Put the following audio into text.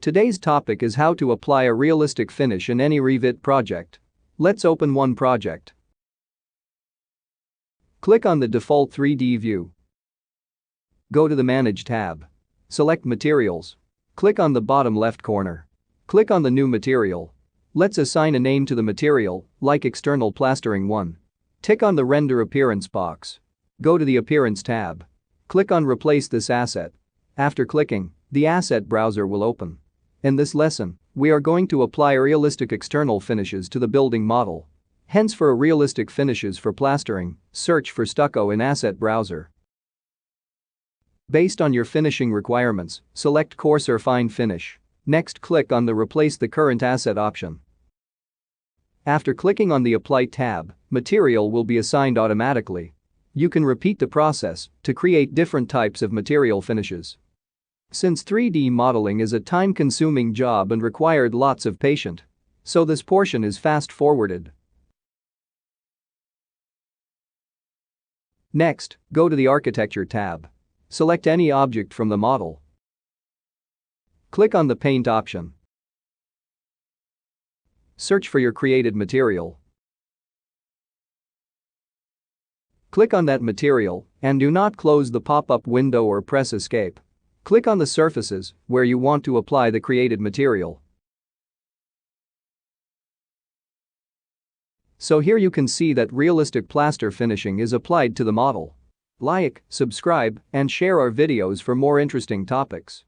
Today's topic is how to apply a realistic finish in any Revit project. Let's open one project. Click on the default 3D view. Go to the Manage tab. Select Materials. Click on the bottom left corner. Click on the new material. Let's assign a name to the material, like External Plastering 1. Tick on the Render Appearance box. Go to the Appearance tab. Click on Replace this asset. After clicking, the asset browser will open. In this lesson, we are going to apply realistic external finishes to the building model. Hence, for realistic finishes for plastering, search for stucco in Asset Browser. Based on your finishing requirements, select Coarse or Fine Finish. Next, click on the Replace the current asset option. After clicking on the Apply tab, material will be assigned automatically. You can repeat the process to create different types of material finishes. Since 3D modeling is a time-consuming job and required lots of patience, so this portion is fast-forwarded. Next, go to the Architecture tab. Select any object from the model. Click on the Paint option. Search for your created material. Click on that material and do not close the pop-up window or press Escape. Click on the surfaces where you want to apply the created material. So here you can see that realistic plaster finishing is applied to the model. Like, subscribe, and share our videos for more interesting topics.